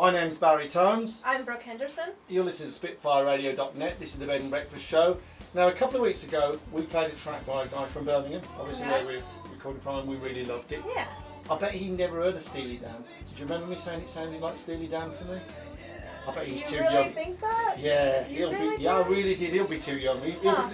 My name's Barry Tomes. I'm Brooke Henderson. You're listening to SpitfireRadio.net. This is the Bed and Breakfast Show. Now, a couple of weeks ago, we played a track by a guy from Birmingham, obviously where we're recording from, and we really loved it. Yeah. I bet he never heard of Steely Dan. Do you remember me saying it sounded like Steely Dan to me? I bet he's too You really young. think that? Yeah, You really yeah, I do? really did. He'll be too young.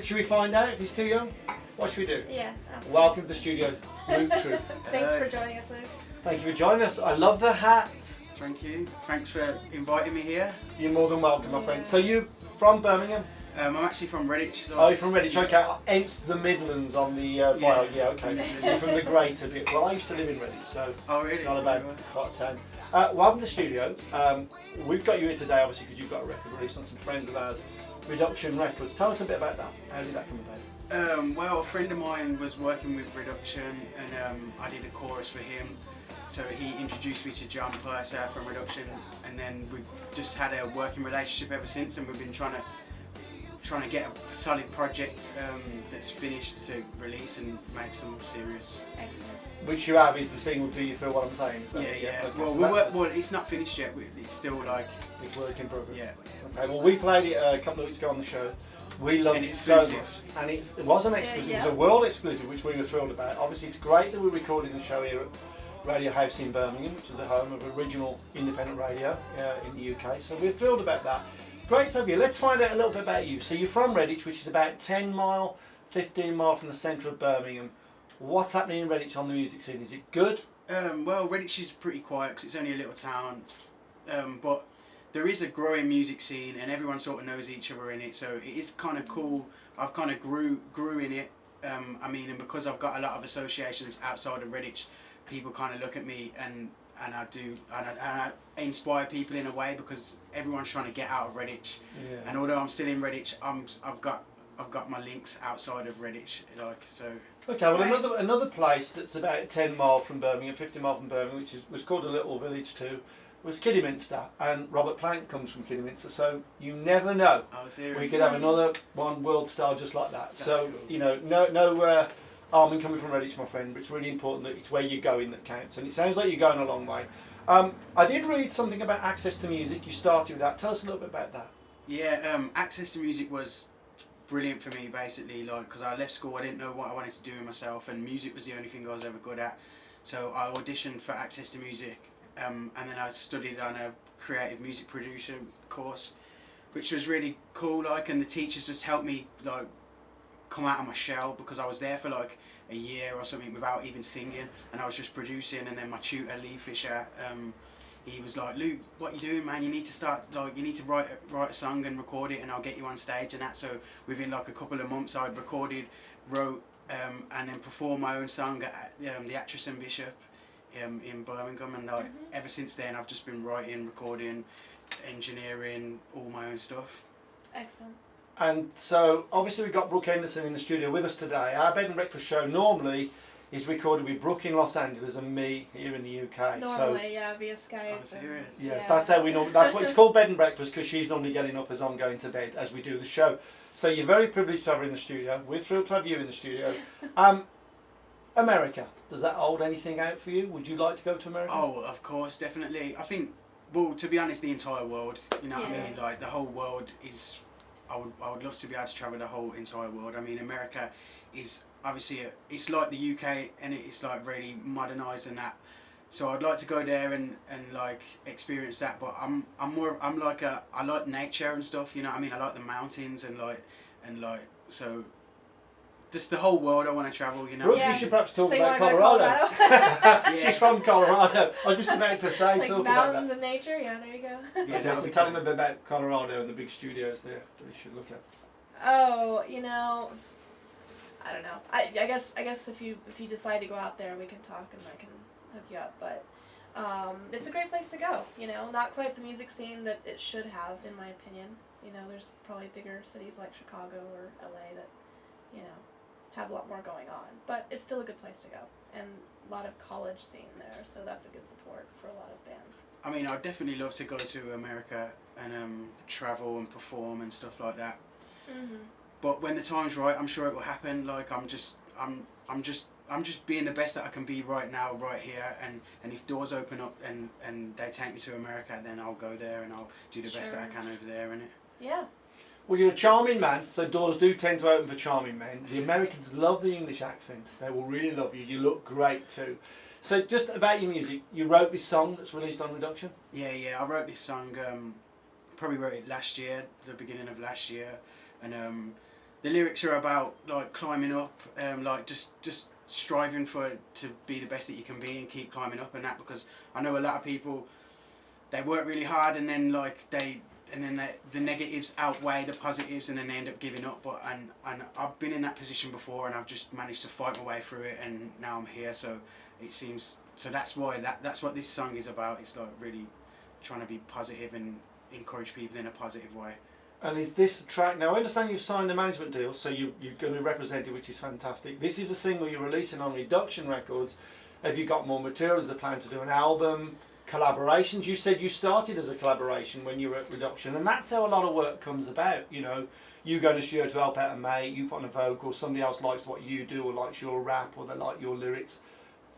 Should we find out if he's too young? What should we do? Yeah. Absolutely. Welcome to the studio, Luke Truth. Thanks for joining us, Luke. Thank you for joining us. I love the hat. Thank you. Thanks for inviting me here. You're more than welcome, my friend. So you from Birmingham? I'm actually from Redditch. So Oh, you're from Redditch. Okay, hence the Midlands on the bio. Yeah, okay. You're from the Greater bit. Well, I used to live in Redditch, so Oh, really? it's not a bad part of town. Welcome to the studio. We've got you here today, obviously, because you've got a record release on some friends of ours, Reduction Records. Tell us a bit about that. How did that come about? Well, a friend of mine was working with Reduction, and I did a chorus for him. So he introduced me to John Purser from Reduction, and then we've just had a working relationship ever since, and we've been trying to get a solid project that's finished to release and make some serious. Excellent. Which you have is the single "Do You Feel What I'm Saying?" Is that Yeah, it? yeah. Okay, Well, so that's it's not finished yet. It's still like it's work in progress. Yeah. Okay. Well, we played it a couple of weeks ago on the show. We loved An it so much, exclusive. and it was an exclusive. Yeah. It was a world exclusive, which we were thrilled about. Obviously, it's great that we're recording the show here at Radio House in Birmingham, which is the home of original independent radio in the UK. So we're thrilled about that. Great to have you. Let's find out a little bit about you. So you're from Redditch, which is about 10 mile, 15 mile from the centre of Birmingham. What's happening in Redditch on the music scene? Is it good? Well, Redditch is pretty quiet because it's only a little town, but there is a growing music scene and everyone sort of knows each other in it, so it is kind of cool. I've kind of grew in it. And because I've got a lot of associations outside of Redditch, people kind of look at me and I inspire people in a way because everyone's trying to get out of Redditch. Yeah. And although I'm still in Redditch, I've got my links outside of Redditch, like so. Okay, well, Right. another place that's about 10 mile from Birmingham, 50 mile from Birmingham, which was called a little village too, was Kidderminster, and Robert Plant comes from Kidderminster, so you never know. Oh, serious? We could have another one world star just like that. That's So, cool. you know, no arming coming from Redditch, my friend, but it's really important that it's where you're going that counts, and it sounds like you're going a long way. I did read something about access to music. You started with that. Tell us a little bit about that. Yeah, access to music was brilliant for me, basically, like, because I left school, I didn't know what I wanted to do with myself, and music was the only thing I was ever good at. So I auditioned for access to music, and then I studied on a creative music producer course, which was really cool, like, and the teachers just helped me, like, come out of my shell, because I was there for like a year or something without even singing, and I was just producing. And then my tutor, Lee Fisher, he was like, "Luke, what you doing, man? You need to start, like, you need to write a song and record it, and I'll get you on stage and that." So within like a couple of months, I'd recorded, wrote, and then performed my own song at the Actress and Bishop in Birmingham. And like ever since then, I've just been writing, recording, engineering, all my own stuff. Excellent. And so, obviously, we've got Brooke Henderson in the studio with us today. Our Bed and Breakfast show normally is recorded with Brooke in Los Angeles and me here in the UK. Normally, yeah, via Skype. Oh, serious? Yeah, Yeah. that's how we normally. That's what it's called, Bed and Breakfast, because she's normally getting up as I'm going to bed as we do the show. So you're very privileged to have her in the studio. We're thrilled to have you in the studio. America, does that hold anything out for you? Would you like to go to America? Oh, of course, definitely. I think, well, to be honest, the entire world. You know what I Yeah. mean? Like the whole world is. I would love to be able to travel the whole entire world. I mean, America is obviously it's like the UK, and it's like really modernised and that. So I'd like to go there and like experience that. But I like nature and stuff. You know what I mean? I like the mountains and like so. Just the whole world I want to travel, you know. Brooke, Yeah. you should perhaps talk So you about wanna go to Colorado. Colorado? She's from Colorado. I was just about to say, Like talk about mountains that. and nature. Yeah, there you go. Yeah, that would be Tell cool. them a bit about Colorado and the big studios there that you should look at. Oh, you know, I don't know. I guess if you decide to go out there, we can talk and I can hook you up. But it's a great place to go. You know, not quite the music scene that it should have, in my opinion. You know, there's probably bigger cities like Chicago or LA that, you know, have a lot more going on. But it's still a good place to go, and a lot of college scene there, so that's a good support for a lot of bands. I mean, I'd definitely love to go to America and travel and perform and stuff like that. Mm-hmm. But when the time's right, I'm sure it will happen. Like I'm just I'm just being the best that I can be right now, right here, and if doors open up and they take me to America, then I'll go there and I'll do the best that I can over there, innit? Yeah. Well, you're a charming man, so doors do tend to open for charming men. The Americans love the English accent. They will really love you. You look great too. So just about your music, you wrote this song that's released on Reduction? Yeah, I wrote this song, probably wrote it last year, the beginning of last year, and the lyrics are about like climbing up, like just striving to be the best that you can be and keep climbing up and that, because I know a lot of people, they work really hard and then like the negatives outweigh the positives and then they end up giving up. But and I've been in that position before and I've just managed to fight my way through it, and now I'm here. So it seems, so that's why that's what this song is about. It's like really trying to be positive and encourage people in a positive way. And is this track, now I understand you've signed a management deal, so you're going to be represented, which is fantastic. This is a single you're releasing on Reduction Records. Have you got more material? Is the plan to do an album? Collaborations? You said you started as a collaboration when you were at Reduction, and that's how a lot of work comes about. You know, you go to studio to help out a mate, you put on a vocal, somebody else likes what you do or likes your rap or they like your lyrics,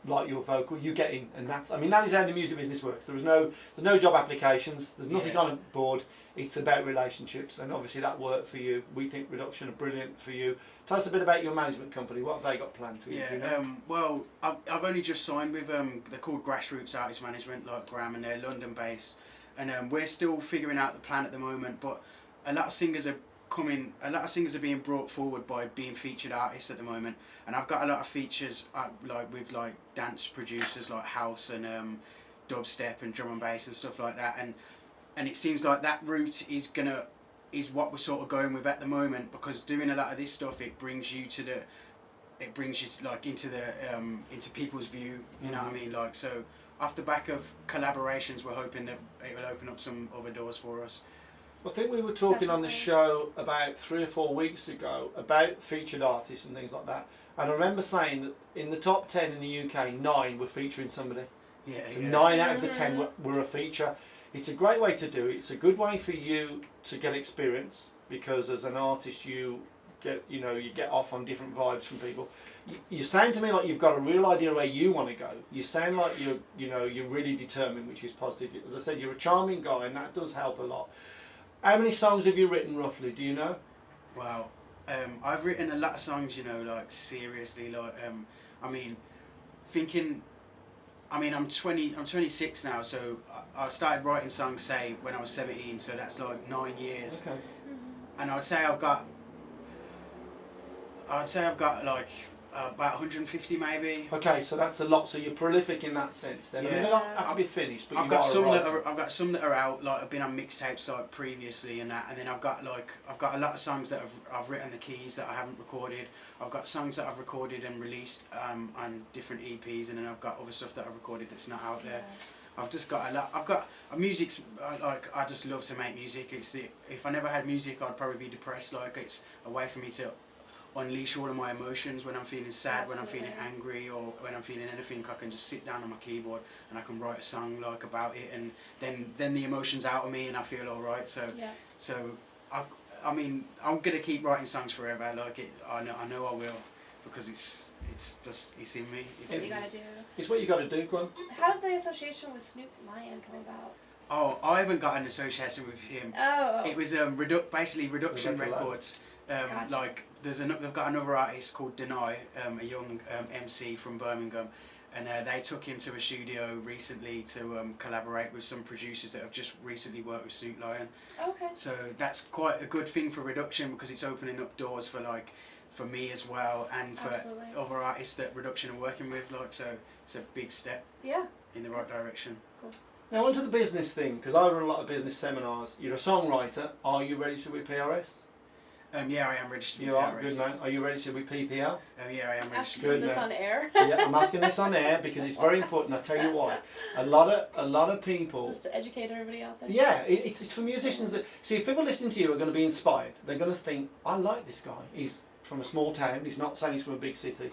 like your vocal, you get in, and that's, I mean, that is how the music business works. There's no job applications, there's nothing on a board. It's about relationships, and obviously that worked for you. We think Reduction are brilliant for you. Tell us a bit about your management company. What have they got planned for you? Yeah, do you know? well, I've only just signed with they're called Grassroots Artist Management, like Graham, and they're London based, and we're still figuring out the plan at the moment. But a lot of singers are being brought forward by being featured artists at the moment, and I've got a lot of features like with like dance producers like house and dubstep and drum and bass and stuff like that, and it seems like that route is what we're sort of going with at the moment, because doing a lot of this stuff, it brings you like into people's view, you know what I mean, like, so off the back of collaborations we're hoping that it will open up some other doors for us. I think we were talking on the show about 3 or 4 weeks ago about featured artists and things like that, and I remember saying that in the top 10 in the UK, 9 were featuring somebody. So 9 out of the 10 were a feature. It's a great way to do it. It's a good way for you to get experience, because as an artist you get off on different vibes from people. You sound to me like you've got a real idea where you want to go. You sound like you're really determined, which is positive. As I said, you're a charming guy, and that does help a lot. How many songs have you written roughly? Do you know? Wow, I've written a lot of songs. You know, like seriously, like I'm 26 now, so I started writing songs, say, when I was 17, so that's like 9 years. Okay. And I'd say I've got like about 150 maybe. Okay, so that's a lot. So you're prolific in that sense. Then I mean, they don't have to be finished, but I've got some that are out, like I've been on mixtapes like previously and that, and then I've got a lot of songs that I've written the keys that I haven't recorded. I've got songs that I've recorded and released on different EPs, and then I've got other stuff that I've recorded that's not out there. I've just got a lot. I've got music's like, I just love to make music. If I never had music, I'd probably be depressed. Like, it's a way for me to unleash all of my emotions when I'm feeling sad, Absolutely. when I'm feeling angry, or when I'm feeling anything. I can just sit down on my keyboard and I can write a song like about it, and then the emotions out of me and I feel all right. So I mean, I'm gonna keep writing songs forever. Like it, I know I will, because it's in me. It's what you gotta do. It's what you got to do, Gwen. How did the association with Snoop Lion come about? Oh, I haven't got an association with him. Oh. It was basically Reduction Records. Gotcha. Like they've got another artist called Deny, a young MC from Birmingham, and they took him to a studio recently to collaborate with some producers that have just recently worked with Snoop Lion. Okay. So that's quite a good thing for Reduction, because it's opening up doors for me as well, and for Absolutely. other artists that Reduction are working with. Like, so it's a big step in the right direction. Cool. Now onto the business thing, because I run a lot of business seminars. You're a songwriter. Are you registered with PRS? Yeah, I am registered with You are, PRS. good man. Are you registered with PPL? Yeah, I am registered. Asking Good, this then. on air. Yeah, I'm asking this on air because it's very important. I'll tell you why. A lot of people. Is this to educate everybody out there? Yeah, it's for musicians that see, if people listening to you are going to be inspired. They're going to think, I like this guy. He's from a small town. He's not saying he's from a big city.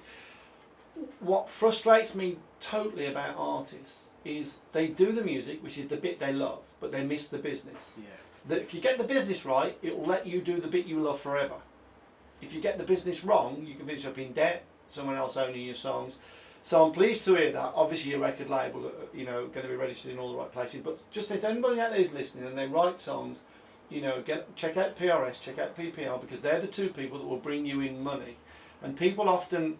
What frustrates me totally about artists is they do the music, which is the bit they love, but they miss the business. Yeah. That if you get the business right, it will let you do the bit you love forever. If you get the business wrong, you can finish up in debt, someone else owning your songs. So I'm pleased to hear that. Obviously, your record label, going to be registered in all the right places. But just if anybody out there is listening and they write songs, check out PRS, check out PPL, because they're the two people that will bring you in money. And people often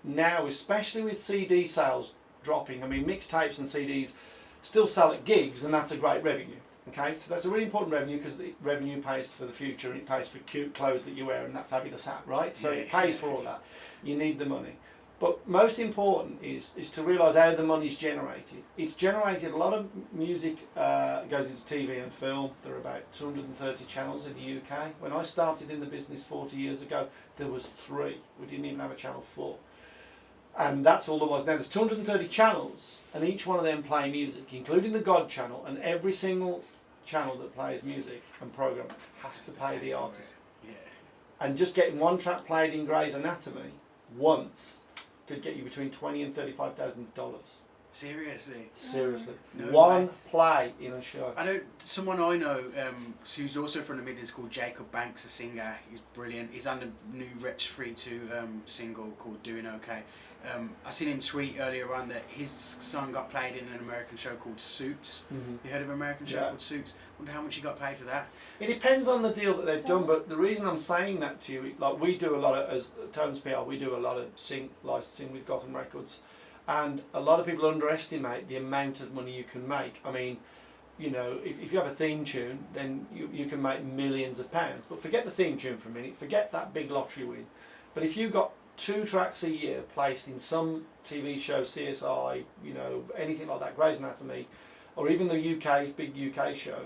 now, especially with CD sales dropping, I mean, mixtapes and CDs still sell at gigs, and that's a great revenue. Okay, so that's a really important revenue, because the revenue pays for the future, and it pays for cute clothes that you wear and that fabulous hat, right? So it pays for all that. You need the money. But most important is to realise how the money's generated. It's generated, a lot of music goes into TV and film. There are about 230 channels in the UK. When I started in the business 40 years ago, there was 3. We didn't even have a channel 4. And that's all there was. Now there's 230 channels, and each one of them play music, including the God channel, and every single channel that plays music and program has to pay the artist. Yeah. And just getting one track played in Grey's Anatomy once could get you between $20,000 and $35,000. Seriously? Seriously. No One way. play in a show. Someone I know who's also from the Midlands, called Jacob Banks, a singer. He's brilliant. He's on the new Wretch 3-2 single called Doing Okay. I seen him tweet earlier on that his song got played in an American show called Suits. Mm-hmm. You heard of an American show called Suits? Wonder how much he got paid for that. It depends on the deal that they've done, but the reason I'm saying that to you, like we do a lot of, as Tones PR, we do a lot of licensing with Gotham Records, and a lot of people underestimate the amount of money you can make. I mean, if you have a theme tune, then you can make millions of pounds. But forget the theme tune for a minute, forget that big lottery win. But if you got 2 tracks a year placed in some TV show, CSI, anything like that, Grey's Anatomy, or even the big UK show,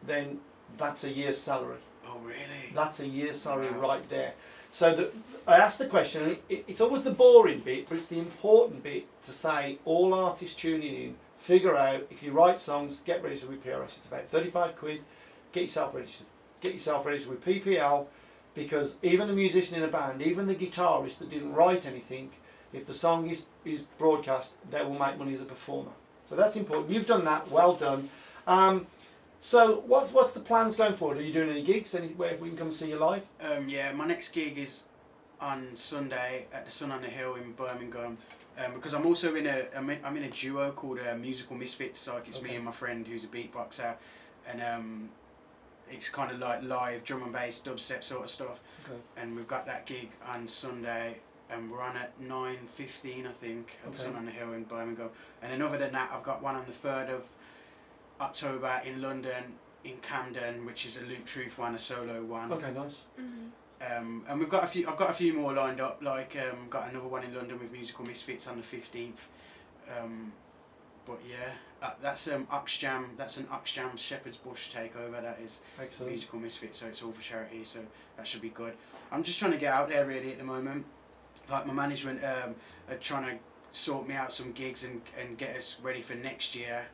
then that's a year's salary. Oh, really? That's a year's salary Wow. right there. So I asked the question, and it's always the boring bit, but it's the important bit to say, all artists tuning in, figure out, if you write songs, get registered with PRS. It's about 35 quid, get yourself registered. Get yourself registered with PPL, because even a musician in a band, even the guitarist that didn't write anything, if the song is broadcast, they will make money as a performer. So that's important. You've done that, well done. So what's the plans going forward? Are you doing any gigs, anywhere we can come see you live? Yeah, my next gig is on Sunday at the Sun on the Hill in Birmingham. Because I'm also I'm in a duo called Musical Misfits. Like it's me and my friend who's a beatboxer, and it's kind of like live drum and bass, dubstep sort of stuff. Okay. And we've got that gig on Sunday, and we're on at 9:15, I think, at the Sun on the Hill in Birmingham. And then other than that, I've got one on the 3rd of October in London, in Camden, which is a Luke Truth one, a solo one. Okay, nice. Mm-hmm. And I've got a few more lined up. Like got another one in London with Musical Misfits on the 15th. But yeah, that's Oxjam. That's an Oxjam Shepherd's Bush takeover. That is Excellent. Musical Misfits. So it's all for charity. So that should be good. I'm just trying to get out there really at the moment. Like my management are trying to sort me out some gigs and get us ready for next year.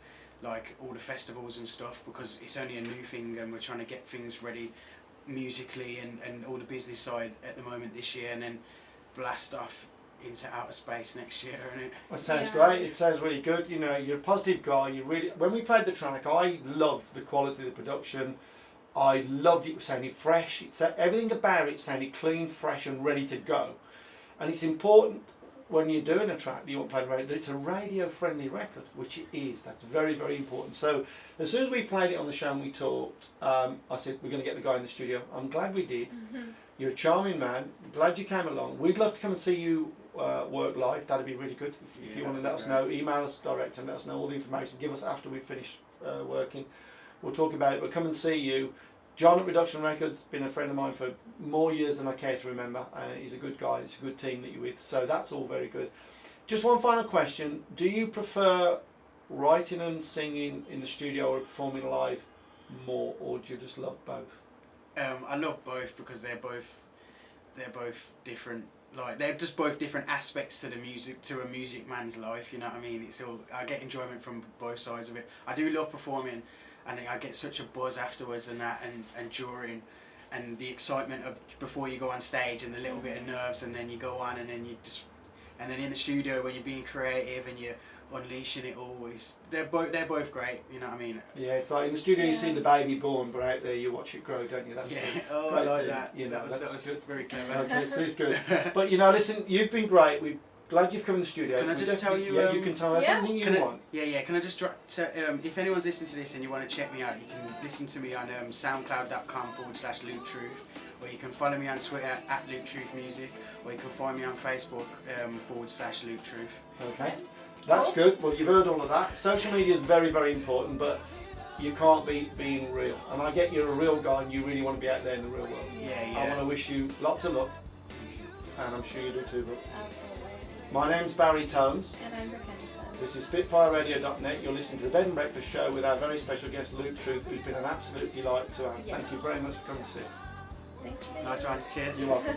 Like all the festivals and stuff, because it's only a new thing and we're trying to get things ready musically and all the business side at the moment this year, and then blast off into outer space next year, innit? It sounds great. It sounds really good. You're a positive guy. When we played the track, I loved the quality of the production. I loved it. Sounded fresh. Everything about it sounded clean, fresh, and ready to go. And it's important when you're doing a track that you want played radio, that it's a radio-friendly record, which it is. That's very, very important. So as soon as we played it on the show and we talked, I said, we're going to get the guy in the studio. I'm glad we did. Mm-hmm. You're a charming man. Glad you came along. We'd love to come and see you work live. That'd be really good. If you want to let us know, email us direct and let us know all the information. Give us after we've finished working. We'll talk about it. But come and see you. John at Reduction Records, been a friend of mine for more years than I care to remember, and he's a good guy. It's a good team that you're with, so that's all very good. Just one final question: do you prefer writing and singing in the studio or performing live more, or do you just love both? I love both because they're both different. Like they're just both different aspects to the music, to a music man's life. You know what I mean? I get enjoyment from both sides of it. I do love performing. And I get such a buzz afterwards and that and during, and the excitement of before you go on stage and the little bit of nerves, and then you go on and then you just, and then in the studio when you're being creative and you're unleashing it all. They're both great. You know what I mean? Yeah, it's like in the studio you see the baby born, but out there you watch it grow, don't you? That's Yeah. the Oh, I great like thing, that. You know, that was good. very clever. Okay, so it's good. But you know, listen, you've been great. We're glad you've come in the studio. Can I just tell you? Yeah, you can tell us anything you want. Yeah. Can I just so, if anyone's listening to this and you want to check me out, you can listen to me on soundcloud.com/LukeTruth, or you can follow me on Twitter @LukeTruthMusic, or you can find me on Facebook /LukeTruth. Okay, that's good. Well, you've heard all of that. Social media is very, very important, but you can't beat being real. And I get you're a real guy and you really want to be out there in the real world. Yeah. I want to wish you lots of luck, and I'm sure you do too, Brooke. Absolutely. My name's Barry Tones. And I'm Brooke Henderson. This is SpitfireRadio.net. You're listening to the Bed and Breakfast Show with our very special guest Luke Truth, who's been an absolute delight to us. Yes. Thank you very much for coming to see us. Thanks for being Nice here. one. Cheers. You're welcome.